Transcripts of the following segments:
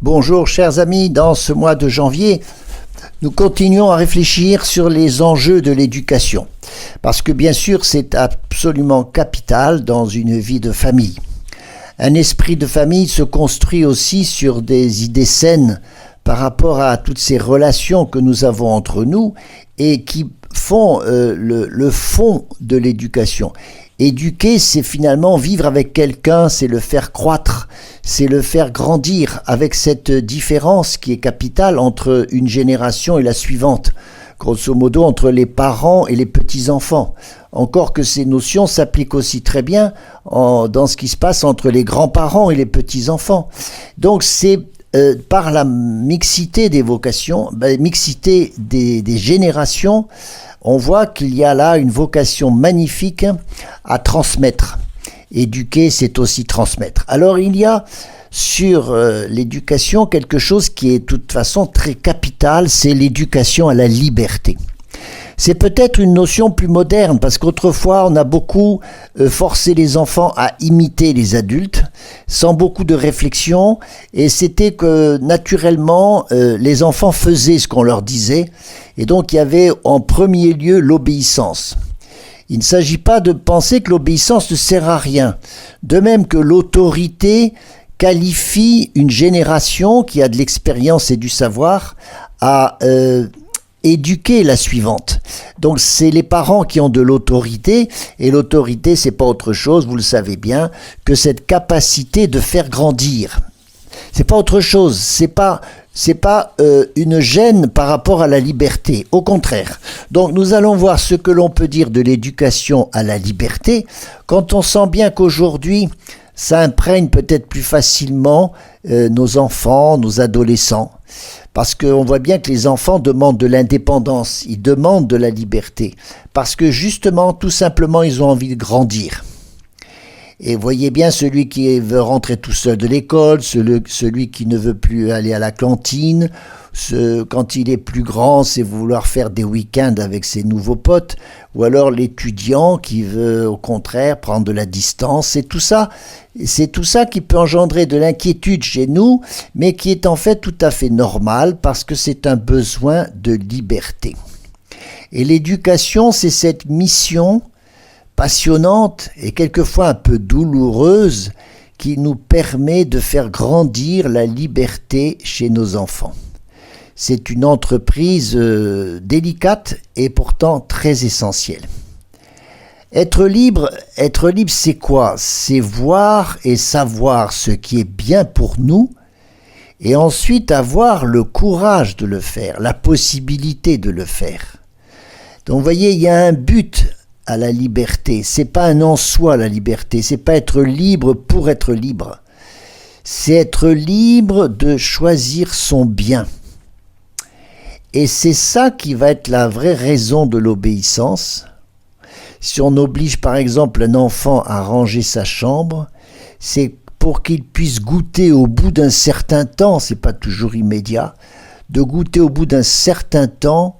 Bonjour chers amis, dans ce mois de janvier, nous continuons à réfléchir sur les enjeux de l'éducation. Parce que bien sûr, c'est absolument capital dans une vie de famille. Un esprit de famille se construit aussi sur des idées saines par rapport à toutes ces relations que nous avons entre nous et qui font le fond de l'éducation. Éduquer, c'est finalement vivre avec quelqu'un, c'est le faire croître, c'est le faire grandir avec cette différence qui est capitale entre une génération et la suivante, grosso modo entre les parents et les petits-enfants. Encore que ces notions s'appliquent aussi très bien dans ce qui se passe entre les grands-parents et les petits-enfants. Donc c'est par la mixité des vocations, mixité des générations, on voit qu'il y a là une vocation magnifique à transmettre. Éduquer, c'est aussi transmettre. Alors il y a sur l'éducation quelque chose qui est de toute façon très capital, c'est l'éducation à la liberté. C'est peut-être une notion plus moderne parce qu'autrefois on a beaucoup forcé les enfants à imiter les adultes sans beaucoup de réflexion et c'était que naturellement les enfants faisaient ce qu'on leur disait et donc il y avait en premier lieu l'obéissance. Il ne s'agit pas de penser que l'obéissance ne sert à rien, de même que l'autorité qualifie une génération qui a de l'expérience et du savoir à éduquer la suivante. Donc c'est les parents qui ont de l'autorité et l'autorité c'est pas autre chose, vous le savez bien, que cette capacité de faire grandir. C'est pas autre chose, c'est pas une gêne par rapport à la liberté, au contraire. Donc nous allons voir ce que l'on peut dire de l'éducation à la liberté quand on sent bien qu'aujourd'hui ça imprègne peut-être plus facilement nos enfants, nos adolescents. Parce qu'on voit bien que les enfants demandent de l'indépendance, ils demandent de la liberté. Parce que justement, tout simplement, ils ont envie de grandir. Et voyez bien celui qui veut rentrer tout seul de l'école, celui qui ne veut plus aller à la cantine, quand il est plus grand, c'est vouloir faire des week-ends avec ses nouveaux potes, ou alors l'étudiant qui veut au contraire prendre de la distance. C'est tout ça qui peut engendrer de l'inquiétude chez nous, mais qui est en fait tout à fait normal parce que c'est un besoin de liberté. Et l'éducation, c'est cette mission passionnante et quelquefois un peu douloureuse qui nous permet de faire grandir la liberté chez nos enfants. C'est une entreprise délicate et pourtant très essentielle. Être libre, c'est quoi? C'est voir et savoir ce qui est bien pour nous et ensuite avoir le courage de le faire, la possibilité de le faire. Donc vous voyez, il y a un but à la liberté. C'est pas un en soi la liberté, c'est pas être libre pour être libre. C'est être libre de choisir son bien. Et c'est ça qui va être la vraie raison de l'obéissance. Si on oblige par exemple un enfant à ranger sa chambre, c'est pour qu'il puisse goûter au bout d'un certain temps, c'est pas toujours immédiat, de goûter au bout d'un certain temps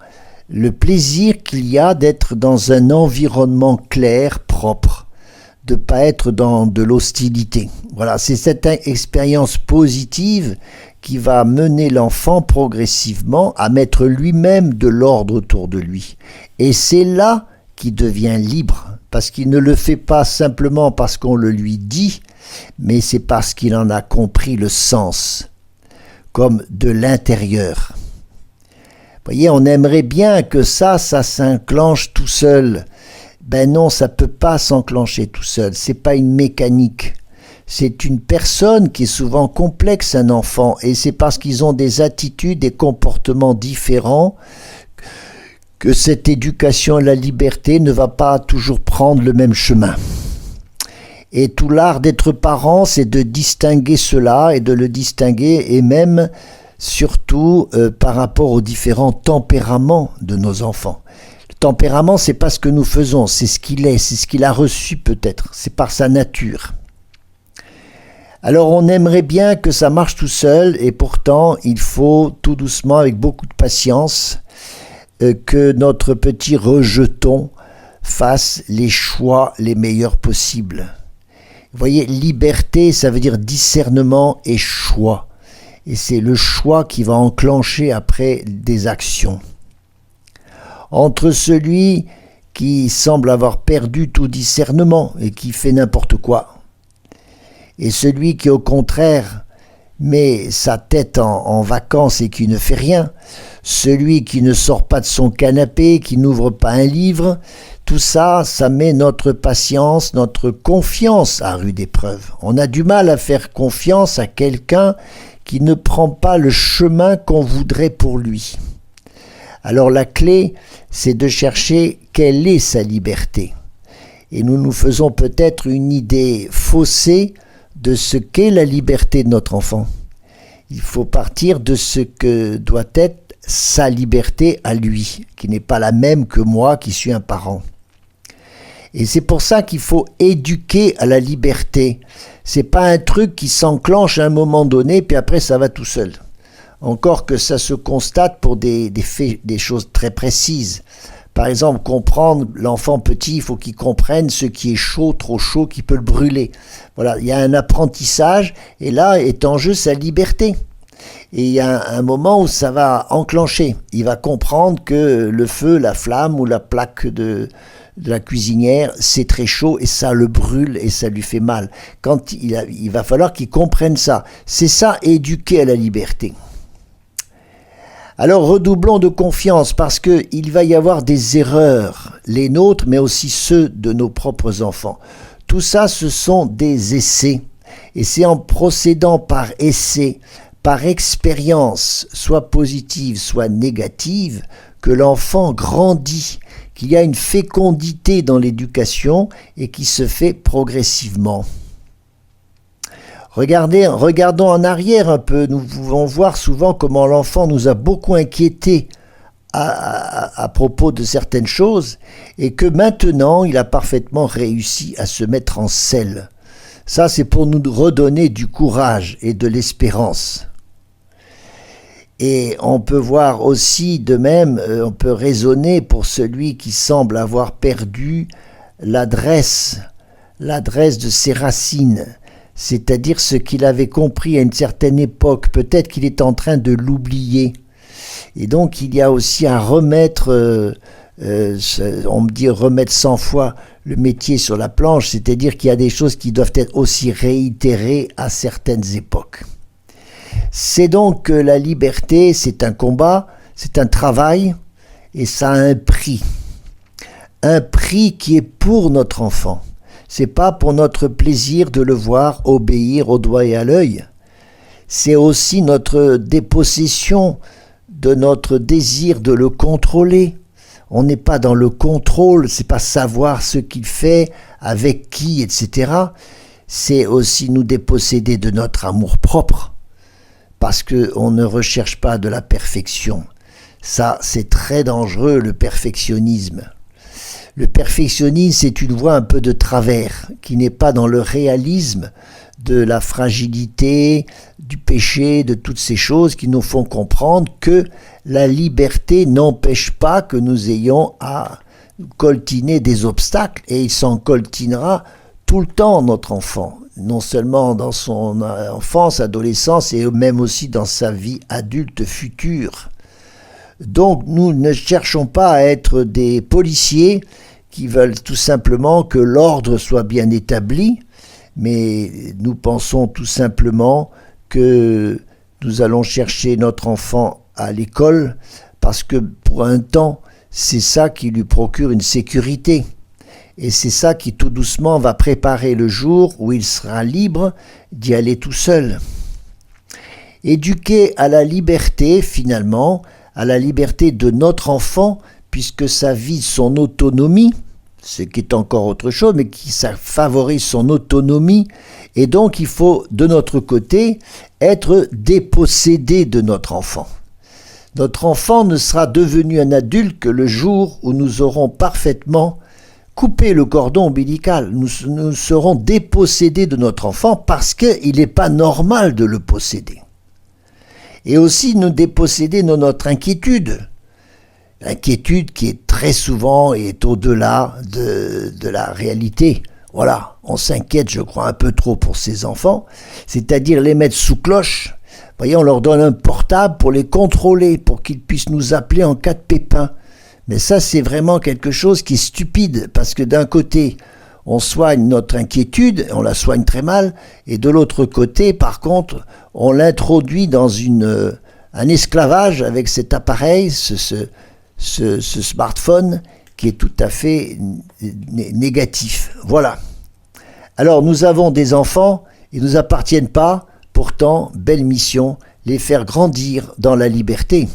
le plaisir qu'il y a d'être dans un environnement clair, propre, de ne pas être dans de l'hostilité. Voilà, c'est cette expérience positive qui va mener l'enfant progressivement à mettre lui-même de l'ordre autour de lui. Et c'est là qu'il devient libre, parce qu'il ne le fait pas simplement parce qu'on le lui dit, mais c'est parce qu'il en a compris le sens, comme de l'intérieur. Vous voyez, on aimerait bien que ça s'enclenche tout seul. Ben non, ça ne peut pas s'enclencher tout seul, c'est pas une mécanique. C'est une personne qui est souvent complexe, un enfant, et c'est parce qu'ils ont des attitudes, des comportements différents que cette éducation à la liberté ne va pas toujours prendre le même chemin. Et tout l'art d'être parent, c'est de distinguer cela et de le distinguer et même surtout par rapport aux différents tempéraments de nos enfants. Le tempérament, c'est pas ce que nous faisons, c'est ce qu'il est, c'est ce qu'il a reçu peut-être, c'est par sa nature. Alors on aimerait bien que ça marche tout seul et pourtant il faut tout doucement, avec beaucoup de patience, que notre petit rejeton fasse les choix les meilleurs possibles. Vous voyez, liberté, ça veut dire discernement et choix. et c'est le choix qui va enclencher après des actions. Entre celui qui semble avoir perdu tout discernement et qui fait n'importe quoi, et celui qui au contraire met sa tête en vacances et qui ne fait rien, celui qui ne sort pas de son canapé, qui n'ouvre pas un livre, tout ça, ça met notre patience, notre confiance à rude épreuve. On a du mal à faire confiance à quelqu'un qui ne prend pas le chemin qu'on voudrait pour lui. Alors la clé, c'est de chercher quelle est sa liberté. Et nous nous faisons peut-être une idée faussée de ce qu'est la liberté de notre enfant. Il faut partir de ce que doit être sa liberté à lui, qui n'est pas la même que moi qui suis un parent. Et c'est pour ça qu'il faut éduquer à la liberté. C'est pas un truc qui s'enclenche à un moment donné, puis après ça va tout seul. Encore que ça se constate pour des choses très précises. Par exemple, comprendre l'enfant petit, il faut qu'il comprenne ce qui est chaud, trop chaud, qui peut le brûler. Voilà, il y a un apprentissage, et là est en jeu sa liberté. Et il y a un moment où ça va enclencher. Il va comprendre que le feu, la flamme ou la plaque de la cuisinière, c'est très chaud et ça le brûle et ça lui fait mal. Quand il va falloir qu'il comprenne ça. C'est ça, éduquer à la liberté. Alors redoublons de confiance parce qu'il va y avoir des erreurs, les nôtres mais aussi ceux de nos propres enfants. Tout ça, ce sont des essais. Et c'est en procédant par essai, par expérience, soit positive, soit négative, que l'enfant grandit, qu'il y a une fécondité dans l'éducation et qui se fait progressivement. Regardons en arrière un peu, nous pouvons voir souvent comment l'enfant nous a beaucoup inquiétés à propos de certaines choses et que maintenant il a parfaitement réussi à se mettre en selle. Ça, c'est pour nous redonner du courage et de l'espérance. Et on peut voir aussi de même, on peut raisonner pour celui qui semble avoir perdu l'adresse de ses racines, c'est-à-dire ce qu'il avait compris à une certaine époque. Peut-être qu'il est en train de l'oublier. Et donc il y a aussi à remettre, on me dit remettre 100 fois le métier sur la planche, c'est-à-dire qu'il y a des choses qui doivent être aussi réitérées à certaines époques. C'est donc que la liberté, c'est un combat, c'est un travail, et ça a un prix qui est pour notre enfant. C'est pas pour notre plaisir de le voir obéir au doigt et à l'œil. C'est aussi notre dépossession de notre désir de le contrôler. On n'est pas dans le contrôle, c'est pas savoir ce qu'il fait, avec qui, etc. C'est aussi nous déposséder de notre amour propre, parce qu'on ne recherche pas de la perfection. Ça, c'est très dangereux, le perfectionnisme. Le perfectionnisme, c'est une voie un peu de travers, qui n'est pas dans le réalisme de la fragilité, du péché, de toutes ces choses qui nous font comprendre que la liberté n'empêche pas que nous ayons à coltiner des obstacles, et il s'en coltinera tout le temps, notre enfant, non seulement dans son enfance, adolescence, et même aussi dans sa vie adulte future. Donc nous ne cherchons pas à être des policiers qui veulent tout simplement que l'ordre soit bien établi, mais nous pensons tout simplement que nous allons chercher notre enfant à l'école parce que pour un temps, c'est ça qui lui procure une sécurité. Et c'est ça qui tout doucement va préparer le jour où il sera libre d'y aller tout seul. Éduquer à la liberté, finalement, à la liberté de notre enfant, puisque ça vise son autonomie, ce qui est encore autre chose, mais qui ça favorise son autonomie, et donc il faut, de notre côté, être dépossédé de notre enfant. Notre enfant ne sera devenu un adulte que le jour où nous aurons parfaitement coupé le cordon ombilical. Nous serons dépossédés de notre enfant parce qu'il n'est pas normal de le posséder. Et aussi nous déposséder de notre inquiétude. L'inquiétude qui est très souvent est au-delà de la réalité. Voilà, on s'inquiète, je crois, un peu trop pour ses enfants, c'est-à-dire les mettre sous cloche, Voyez, on leur donne un portable pour les contrôler, pour qu'ils puissent nous appeler en cas de pépin. Mais ça, c'est vraiment quelque chose qui est stupide, parce que d'un côté, on soigne notre inquiétude, on la soigne très mal, et de l'autre côté, par contre, on l'introduit dans un esclavage avec cet appareil, ce smartphone, qui est tout à fait négatif. Voilà. Alors, nous avons des enfants, ils ne nous appartiennent pas, pourtant, belle mission, les faire grandir dans la liberté.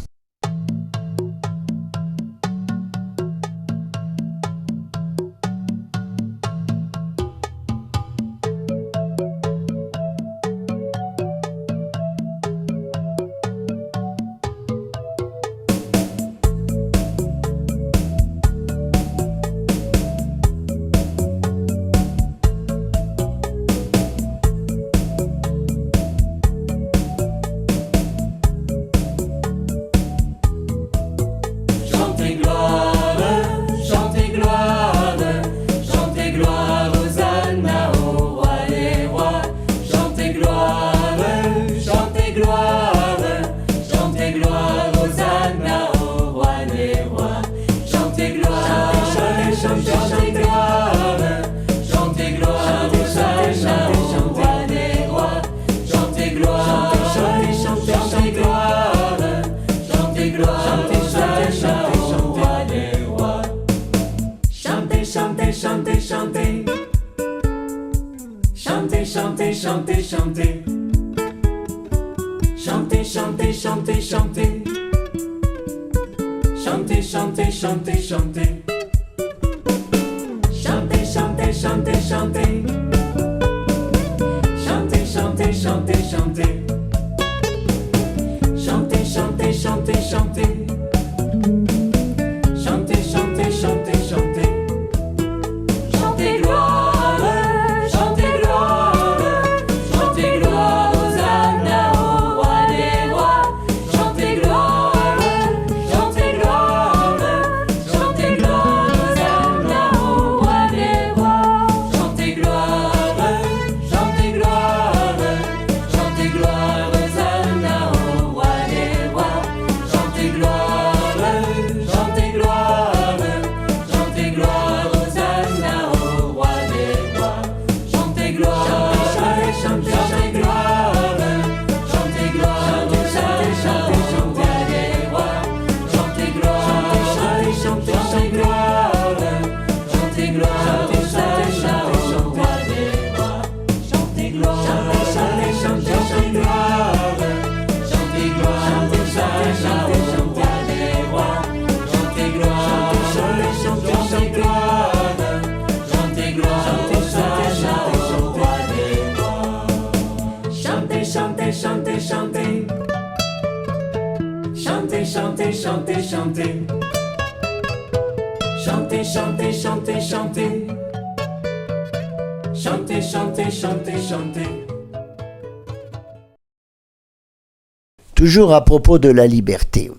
Toujours à propos de la liberté.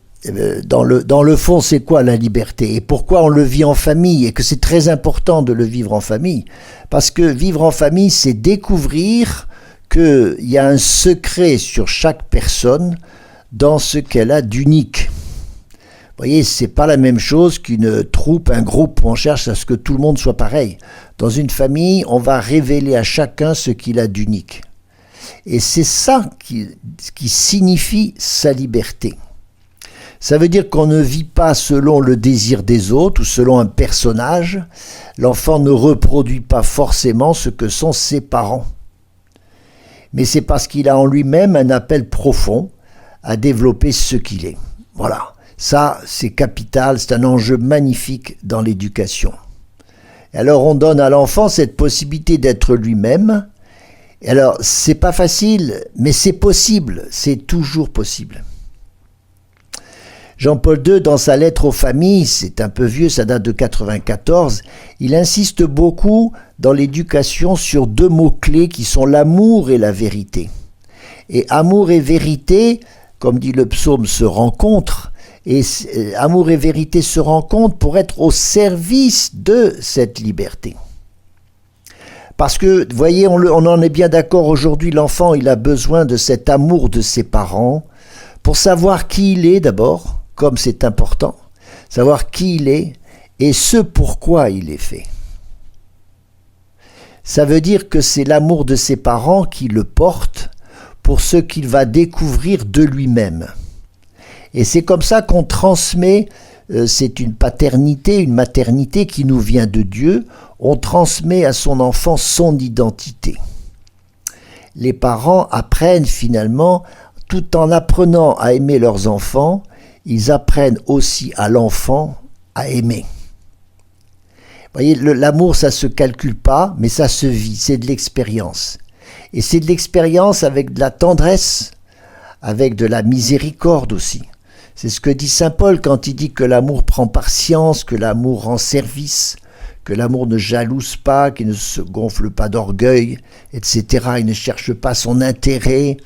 Dans le fond, c'est quoi la liberté? Et pourquoi on le vit en famille? Et que c'est très important de le vivre en famille? Parce que vivre en famille, c'est découvrir qu'il y a un secret sur chaque personne dans ce qu'elle a d'unique. Vous voyez, c'est pas la même chose qu'une troupe, un groupe où on cherche à ce que tout le monde soit pareil. Dans une famille, on va révéler à chacun ce qu'il a d'unique. Et c'est ça qui signifie sa liberté. Ça veut dire qu'on ne vit pas selon le désir des autres ou selon un personnage. L'enfant ne reproduit pas forcément ce que sont ses parents. Mais c'est parce qu'il a en lui-même un appel profond à développer ce qu'il est. Voilà. Ça, c'est capital, c'est un enjeu magnifique dans l'éducation. Et alors, on donne à l'enfant cette possibilité d'être lui-même. Et alors, c'est pas facile, mais c'est possible, c'est toujours possible. Jean-Paul II, dans sa lettre aux familles, c'est un peu vieux, ça date de 1994, il insiste beaucoup dans l'éducation sur deux mots-clés qui sont l'amour et la vérité. Et amour et vérité, comme dit le psaume, se rencontrent, et amour et vérité se rencontrent pour être au service de cette liberté. Parce que, vous voyez, on en est bien d'accord aujourd'hui, l'enfant, il a besoin de cet amour de ses parents pour savoir qui il est d'abord, comme c'est important, savoir qui il est et ce pourquoi il est fait. Ça veut dire que c'est l'amour de ses parents qui le porte pour ce qu'il va découvrir de lui-même. Et c'est comme ça qu'on transmet, c'est une paternité, une maternité qui nous vient de Dieu, on transmet à son enfant son identité. Les parents apprennent finalement, tout en apprenant à aimer leurs enfants, ils apprennent aussi à l'enfant à aimer. Vous voyez, l'amour, ça ne se calcule pas, mais ça se vit, c'est de l'expérience. Et c'est de l'expérience avec de la tendresse, avec de la miséricorde aussi. C'est ce que dit saint Paul quand il dit que l'amour prend patience, que l'amour rend service, que l'amour ne jalouse pas, qu'il ne se gonfle pas d'orgueil, etc. Il ne cherche pas son intérêt,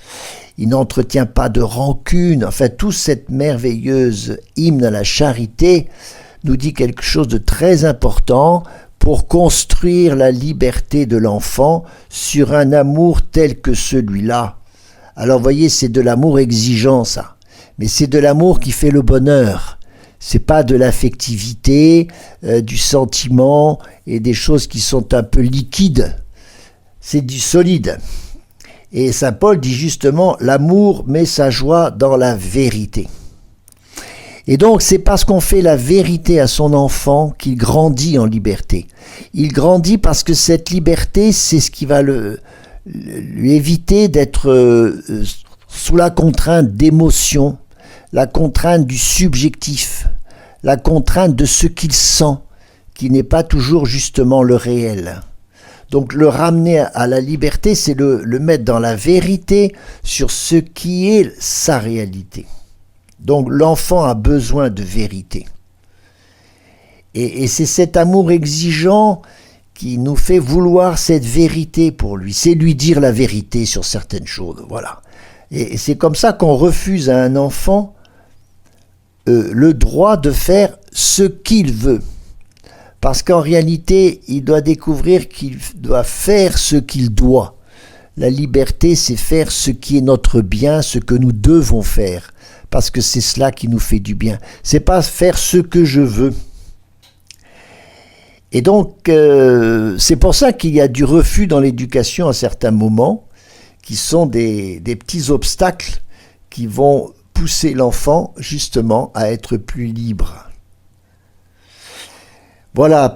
il n'entretient pas de rancune. Enfin, toute cette merveilleuse hymne à la charité nous dit quelque chose de très important pour construire la liberté de l'enfant sur un amour tel que celui-là. Alors, voyez, c'est de l'amour exigeant, ça. Mais c'est de l'amour qui fait le bonheur. C'est pas de l'affectivité, du sentiment et des choses qui sont un peu liquides. C'est du solide. Et saint Paul dit justement, l'amour met sa joie dans la vérité. Et donc c'est parce qu'on fait la vérité à son enfant qu'il grandit en liberté. Il grandit parce que cette liberté, c'est ce qui va lui éviter d'être sous la contrainte d'émotions, la contrainte du subjectif, la contrainte de ce qu'il sent, qui n'est pas toujours justement le réel. Donc le ramener à la liberté, c'est le mettre dans la vérité sur ce qui est sa réalité. Donc l'enfant a besoin de vérité. Et c'est cet amour exigeant qui nous fait vouloir cette vérité pour lui. C'est lui dire la vérité sur certaines choses, voilà. Et c'est comme ça qu'on refuse à un enfant le droit de faire ce qu'il veut. Parce qu'en réalité, il doit découvrir qu'il doit faire ce qu'il doit. La liberté, c'est faire ce qui est notre bien, ce que nous devons faire. Parce que c'est cela qui nous fait du bien. C'est pas faire ce que je veux. Et donc, c'est pour ça qu'il y a du refus dans l'éducation à certains moments, qui sont des petits obstacles qui vont pousser l'enfant justement à être plus libre. Voilà,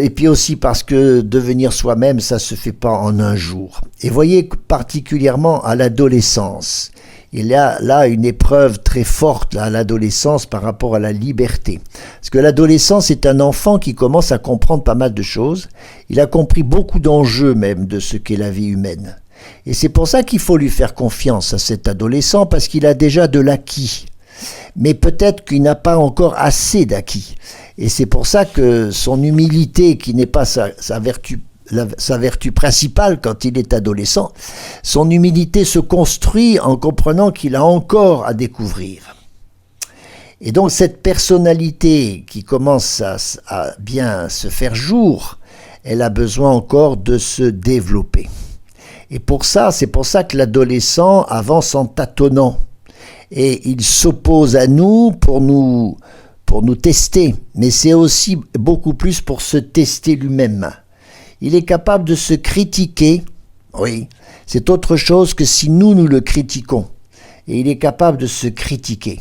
et puis aussi parce que devenir soi-même, ça se fait pas en un jour. Et voyez particulièrement à l'adolescence. Il y a là une épreuve très forte à l'adolescence par rapport à la liberté. Parce que l'adolescence est un enfant qui commence à comprendre pas mal de choses. Il a compris beaucoup d'enjeux même de ce qu'est la vie humaine. Et c'est pour ça qu'il faut lui faire confiance à cet adolescent, parce qu'il a déjà de l'acquis. Mais peut-être qu'il n'a pas encore assez d'acquis. Et c'est pour ça que son humilité, qui n'est pas sa vertu principale quand il est adolescent, son humilité se construit en comprenant qu'il a encore à découvrir. Et donc cette personnalité qui commence à bien se faire jour, elle a besoin encore de se développer. Et c'est pour ça que l'adolescent avance en tâtonnant. Et il s'oppose à nous pour nous tester. Mais c'est aussi beaucoup plus pour se tester lui-même. Il est capable de se critiquer. Oui, c'est autre chose que si nous le critiquons. Et il est capable de se critiquer.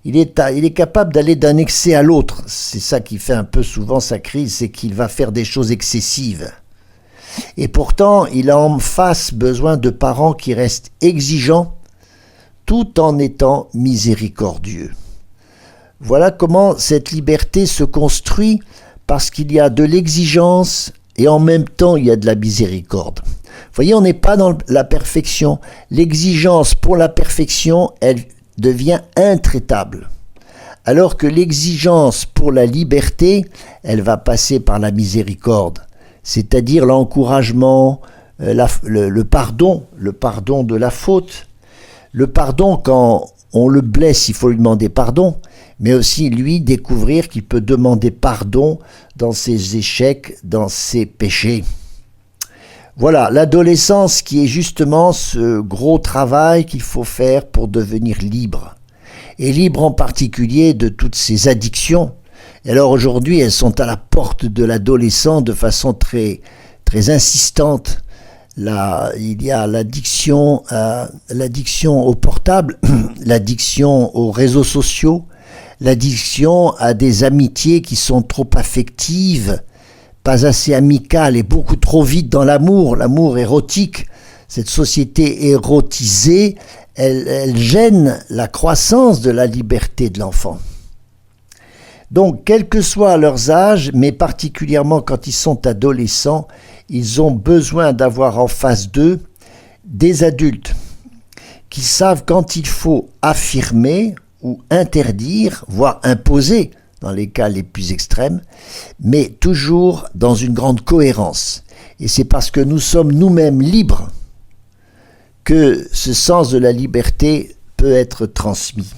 Il est capable d'aller d'un excès à l'autre. C'est ça qui fait un peu souvent sa crise, c'est qu'il va faire des choses excessives. Et pourtant, il a en face besoin de parents qui restent exigeants tout en étant miséricordieux. Voilà comment cette liberté se construit, parce qu'il y a de l'exigence et en même temps il y a de la miséricorde. Vous voyez, on n'est pas dans la perfection. L'exigence pour la perfection, elle devient intraitable. Alors que l'exigence pour la liberté, elle va passer par la miséricorde. C'est-à-dire l'encouragement, le pardon de la faute. Le pardon, quand on le blesse, il faut lui demander pardon, mais aussi lui découvrir qu'il peut demander pardon dans ses échecs, dans ses péchés. Voilà, l'adolescence qui est justement ce gros travail qu'il faut faire pour devenir libre. Et libre en particulier de toutes ces addictions. Et alors aujourd'hui, elles sont à la porte de l'adolescent de façon très, très insistante. Là, il y a l'addiction au portable, l'addiction aux réseaux sociaux, l'addiction à des amitiés qui sont trop affectives, pas assez amicales et beaucoup trop vite dans l'amour érotique. Cette société érotisée, elle gêne la croissance de la liberté de l'enfant. Donc, quel que soit leurs âges, mais particulièrement quand ils sont adolescents, ils ont besoin d'avoir en face d'eux des adultes qui savent quand il faut affirmer ou interdire, voire imposer, dans les cas les plus extrêmes, mais toujours dans une grande cohérence. Et c'est parce que nous sommes nous-mêmes libres que ce sens de la liberté peut être transmis.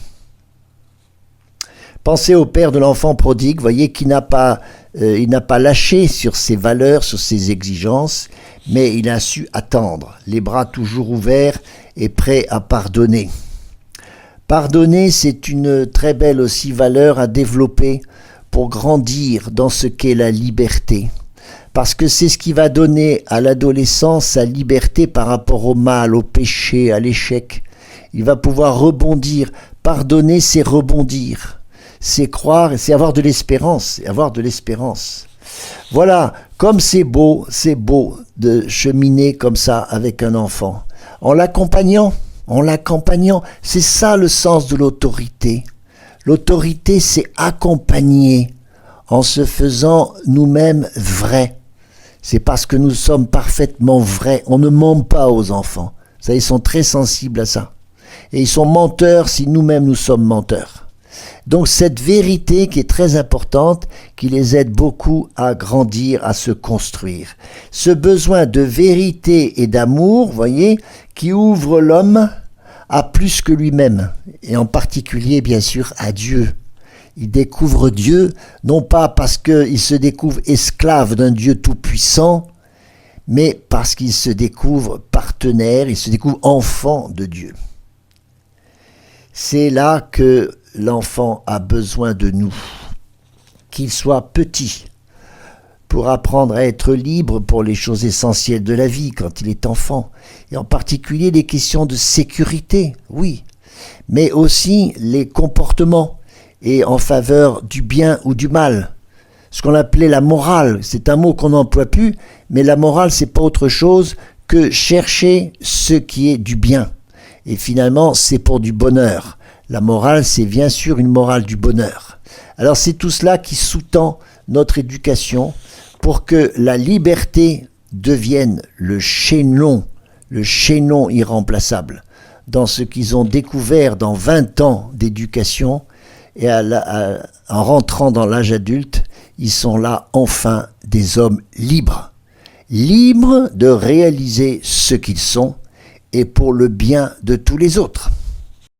Pensez au père de l'enfant prodigue, voyez, qui n'a pas lâché sur ses valeurs, sur ses exigences, mais il a su attendre, les bras toujours ouverts et prêts à pardonner. Pardonner, c'est une très belle aussi valeur à développer pour grandir dans ce qu'est la liberté. Parce que c'est ce qui va donner à l'adolescent sa liberté par rapport au mal, au péché, à l'échec. Il va pouvoir rebondir. Pardonner, c'est rebondir. C'est croire, c'est avoir de l'espérance, Voilà, comme c'est beau de cheminer comme ça avec un enfant. En l'accompagnant, c'est ça le sens de l'autorité. L'autorité, c'est accompagner en se faisant nous-mêmes vrais. C'est parce que nous sommes parfaitement vrais. On ne ment pas aux enfants. Ça, ils sont très sensibles à ça. Et ils sont menteurs si nous-mêmes nous sommes menteurs. Donc cette vérité qui est très importante, qui les aide beaucoup à grandir, à se construire. Ce besoin de vérité et d'amour, voyez, qui ouvre l'homme à plus que lui-même, et en particulier bien sûr à Dieu. Il découvre Dieu, non pas parce qu'il se découvre esclave d'un Dieu tout-puissant, mais parce qu'il se découvre partenaire, il se découvre enfant de Dieu. C'est là que l'enfant a besoin de nous, qu'il soit petit, pour apprendre à être libre pour les choses essentielles de la vie quand il est enfant, et en particulier les questions de sécurité, oui, mais aussi les comportements, et en faveur du bien ou du mal. Ce qu'on appelait la morale, c'est un mot qu'on n'emploie plus, mais la morale, c'est pas autre chose que chercher ce qui est du bien. Et finalement, c'est pour du bonheur. La morale, c'est bien sûr une morale du bonheur. Alors c'est tout cela qui sous-tend notre éducation pour que la liberté devienne le chaînon irremplaçable dans ce qu'ils ont découvert dans 20 ans d'éducation. Et en rentrant dans l'âge adulte, ils sont là enfin des hommes libres. Libres de réaliser ce qu'ils sont et pour le bien de tous les autres.